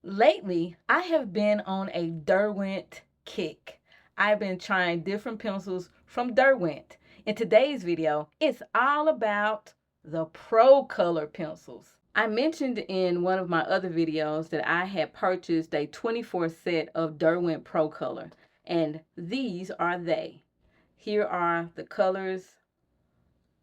Lately, I have been on a Derwent kick. I've been trying different pencils from Derwent. In today's video, it's all about the Procolour pencils. I mentioned in one of my other videos that I had purchased a 24 set of Derwent Procolour, and these are they. Here are the colors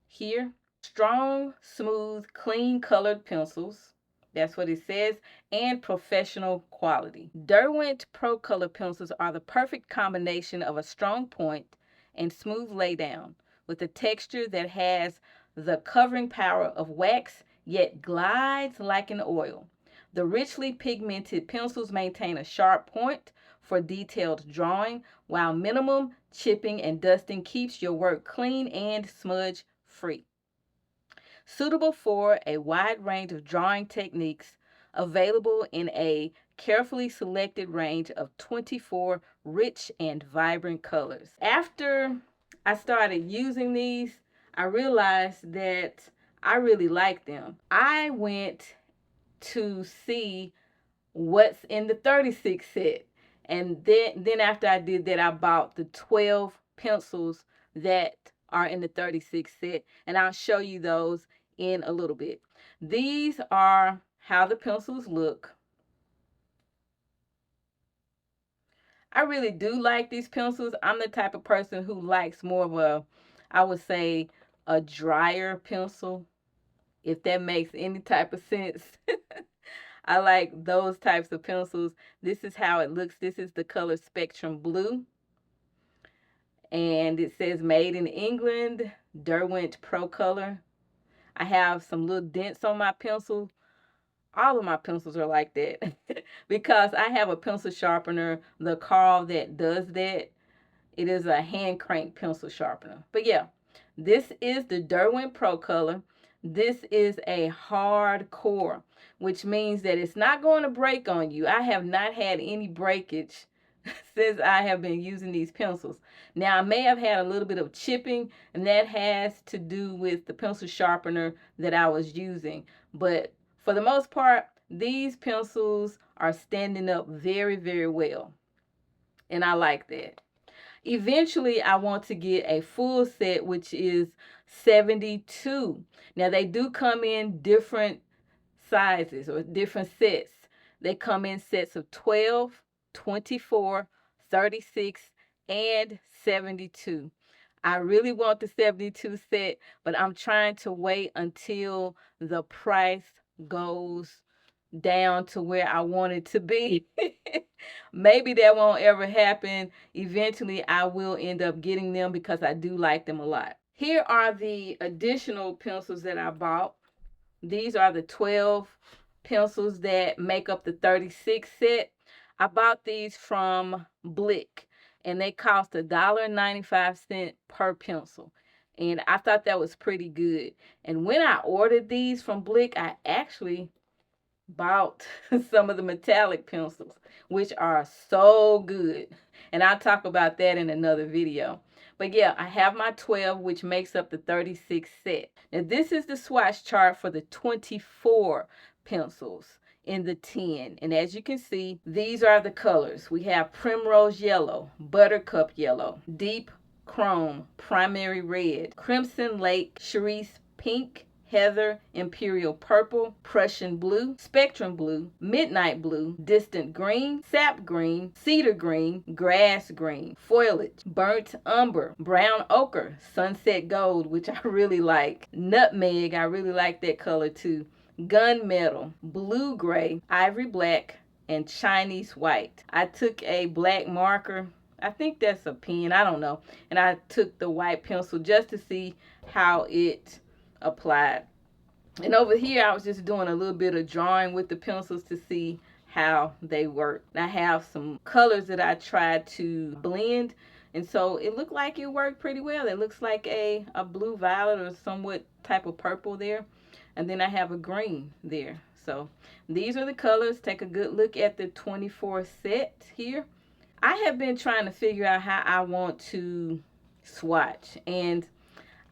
here. Strong, smooth, clean colored pencils. That's what it says, and professional quality. Derwent Procolour pencils are the perfect combination of a strong point and smooth laydown with a texture that has the covering power of wax yet glides like an oil. The richly pigmented pencils maintain a sharp point for detailed drawing, while minimum chipping and dusting keeps your work clean and smudge free. Suitable for a wide range of drawing techniques, available in a carefully selected range of 24 rich and vibrant colors. After I started using these, I realized that I really like them. I went to see what's in the 36 set. And then after I did that, I bought the 12 pencils that are in the 36 set, and I'll show you those in a little bit. These are how the pencils look. I really do like these pencils. I'm the type of person who likes more of a, I would say, a drier pencil, if that makes any type of sense. I like those types of pencils. This is how it looks. This is the color Spectrum Blue. And it says made in England, Derwent Procolour. I have some little dents on my pencil. All of my pencils are like that because I have a pencil sharpener, the Carl, that does that. It is a hand crank pencil sharpener. But yeah, this is the Derwent Procolour. This is a hardcore, which means that it's not going to break on you. I have not had any breakage since I have been using these pencils. Now, I may have had a little bit of chipping, and that has to do with the pencil sharpener that I was using. But for the most part, these pencils are standing up very, very well. And I like that. Eventually, I want to get a full set, which is 72. Now, they do come in different sizes or different sets. They come in sets of 12, 24, 36, and 72. I really want the 72 set, but I'm trying to wait until the price goes down to where I want it to be. Maybe that won't ever happen. Eventually, I will end up getting them because I do like them a lot. Here are the additional pencils that I bought. These are the 12 pencils that make up the 36 set. I bought these from Blick, and they cost $1.95 per pencil. And I thought that was pretty good. And when I ordered these from Blick, I actually bought some of the metallic pencils, which are so good. And I'll talk about that in another video. But yeah, I have my 12, which makes up the 36 set. Now this is the swatch chart for the 24 pencils in the 10. And as you can see, these are the colors. We have primrose yellow, buttercup yellow, deep chrome, primary red, crimson lake, cerise pink, heather, imperial purple, Prussian blue, spectrum blue, midnight blue, distant green, sap green, cedar green, grass green, foliage, burnt umber, brown ochre, sunset gold, which I really like, nutmeg, I really like that color too, gunmetal, blue gray, ivory black, and Chinese white. I took a black marker, I think that's a pen, I don't know, and I took the white pencil just to see how it applied. And over here, I was just doing a little bit of drawing with the pencils to see how they work. I have some colors that I tried to blend, and so it looked like it worked pretty well. It looks like a blue violet or somewhat type of purple there. And then I have a green there. So these are the colors. Take a good look at the 24 set here. I have been trying to figure out how I want to swatch, and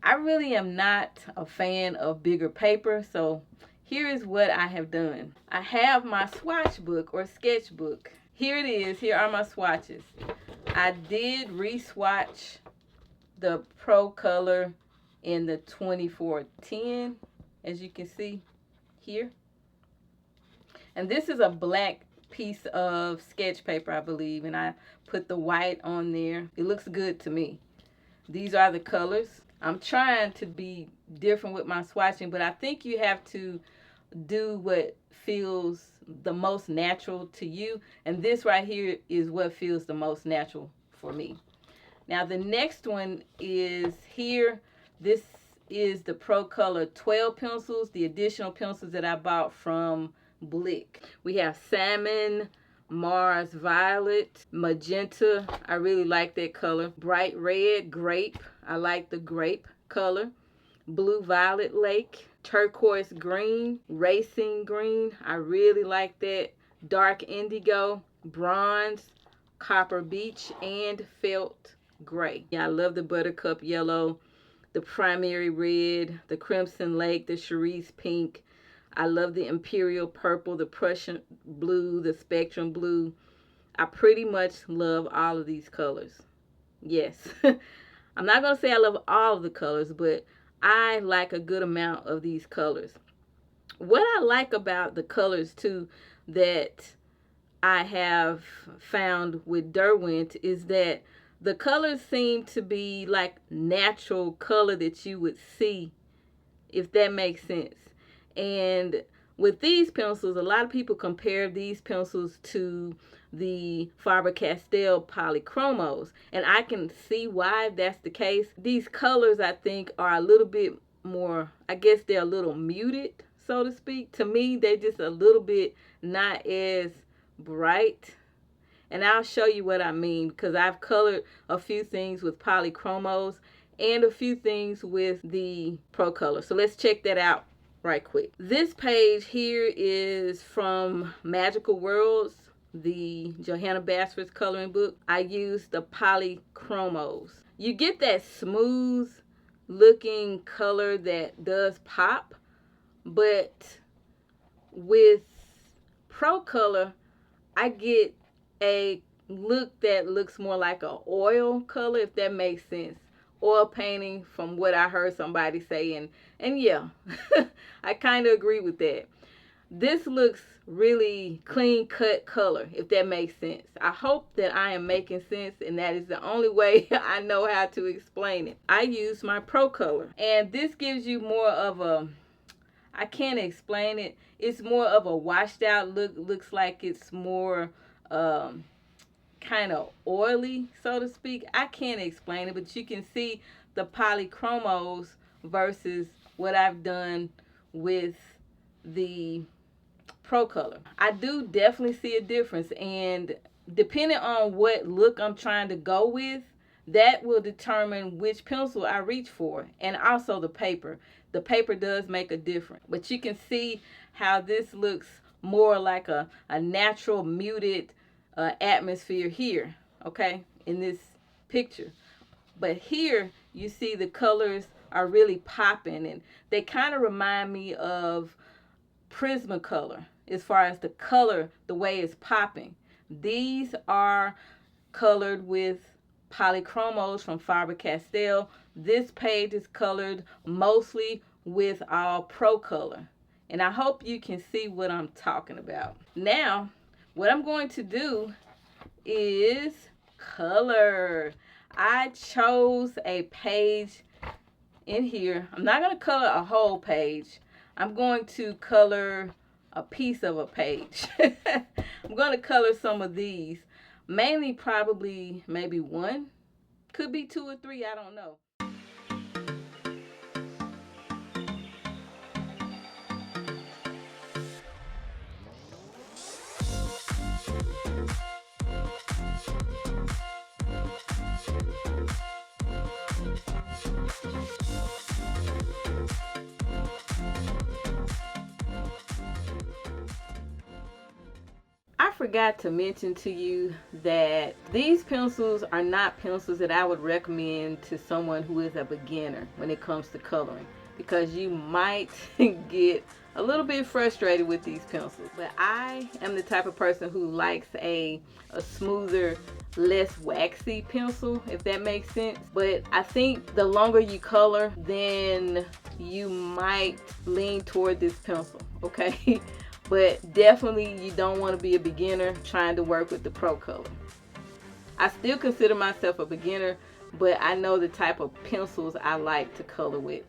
I really am not a fan of bigger paper, so here is what I have done. I have my swatch book or sketchbook. Here it is. Here are my swatches. I did re-swatch the Procolour in the 2410, as you can see here. And this is a black piece of sketch paper, I believe, and I put the white on there. It looks good to me. These are the colors. I'm trying to be different with my swatching, but I think you have to do what feels the most natural to you, and this right here is what feels the most natural for me. Now the next one is here. This is the Procolour 12 pencils, the additional pencils that I bought from Blick. We have salmon, Mars violet, magenta, I really like that color, bright red, grape, I like the grape color, blue violet lake, turquoise green, racing green, I really like that, dark indigo, bronze, copper beach, and felt gray. Yeah, I love the buttercup yellow, the primary red, the crimson lake, the cerise pink. I love the imperial purple, the Prussian blue, the spectrum blue. I pretty much love all of these colors. Yes. I'm not going to say I love all of the colors, but I like a good amount of these colors. What I like about the colors too that I have found with Derwent is that the colors seem to be like natural color that you would see, if that makes sense. And with these pencils, a lot of people compare these pencils to the Faber-Castell polychromos, and I can see why that's the case. These colors, I think, are a little bit more, I guess they're a little muted, so to speak. To me, they're just a little bit not as bright. And I'll show you what I mean, because I've colored a few things with polychromos and a few things with the Procolour. So let's check that out right quick. This page here is from Magical Worlds, the Johanna Basford's coloring book. I used the polychromos. You get that smooth looking color that does pop, but with Procolour, I get a look that looks more like an oil color, if that makes sense. Oil painting, from what I heard somebody say, and yeah, I kind of agree with that. This looks really clean cut color, if that makes sense. I hope that I am making sense, and that is the only way I know how to explain it. I use my Procolour, and this gives you more of a, I can't explain it, it's more of a washed out look. Looks like it's more kind of oily, so to speak. I can't explain it, but you can see the polychromos versus what I've done with the Procolour. I do definitely see a difference, and depending on what look I'm trying to go with, that will determine which pencil I reach for, and also the paper. The paper does make a difference, but you can see how this looks more like a natural muted atmosphere here, okay, in this picture. But here you see the colors are really popping, and they kind of remind me of Prismacolor as far as the color, the way it's popping. These are colored with polychromos from Faber-Castell. This page is colored mostly with all Procolour, and I hope you can see what I'm talking about. Now what I'm going to do is color. I chose a page in here. I'm not going to color a whole page. I'm going to color a piece of a page. I'm going to color some of these. Mainly probably maybe one. Could be two or three, I don't know. I forgot to mention to you that these pencils are not pencils that I would recommend to someone who is a beginner when it comes to coloring. because you might get a little bit frustrated with these pencils. But I am the type of person who likes a smoother, less waxy pencil, if that makes sense. But I think the longer you color, then you might lean toward this pencil, okay? But definitely you don't want to be a beginner trying to work with the Procolour. I still consider myself a beginner, but I know the type of pencils I like to color with.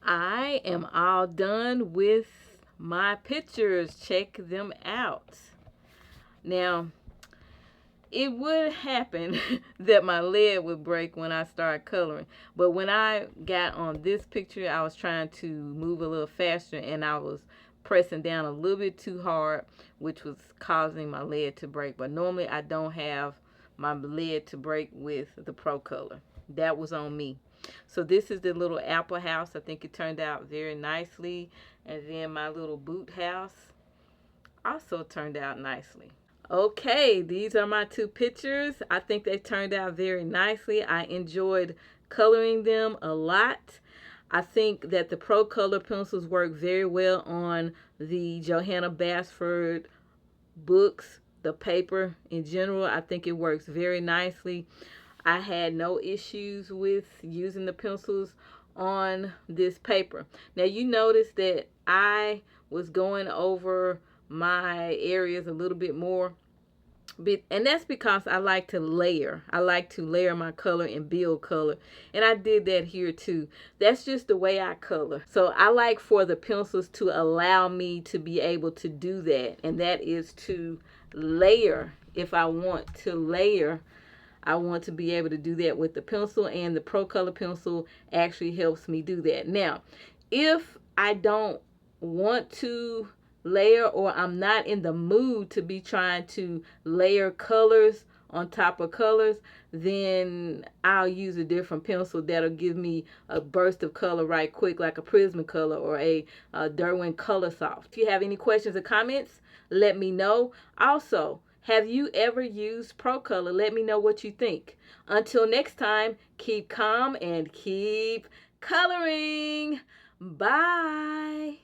I am all done with my pictures. Check them out. Now, it would happen that my lead would break when I started coloring. But when I got on this picture, I was trying to move a little faster and I was pressing down a little bit too hard, which was causing my lead to break. But normally I don't have my lead to break with the Procolour. That was on me. So this is the little apple house. I think it turned out very nicely. And then my little boot house also turned out nicely. Okay, these are my two pictures. I think they turned out very nicely. I enjoyed coloring them a lot. I think that the Procolour pencils work very well on the Johanna Basford books, the paper in general. I think it works very nicely. I had no issues with using the pencils on this paper. Now you notice that I was going over my areas a little bit more, and that's because I like to layer. I like to layer my color and build color, and I did that here too. That's just the way I color. So I like for the pencils to allow me to be able to do that, and that is to layer. If I want to layer, I want to be able to do that with the pencil, and the Procolour pencil actually helps me do that. Now, if I don't want to layer, or I'm not in the mood to be trying to layer colors on top of colors, then I'll use a different pencil that'll give me a burst of color right quick, like a Prismacolor or a Derwent Color Soft. If you have any questions or comments, let me know. Also, have you ever used Procolour? Let me know what you think. Until next time, keep calm and keep coloring. Bye.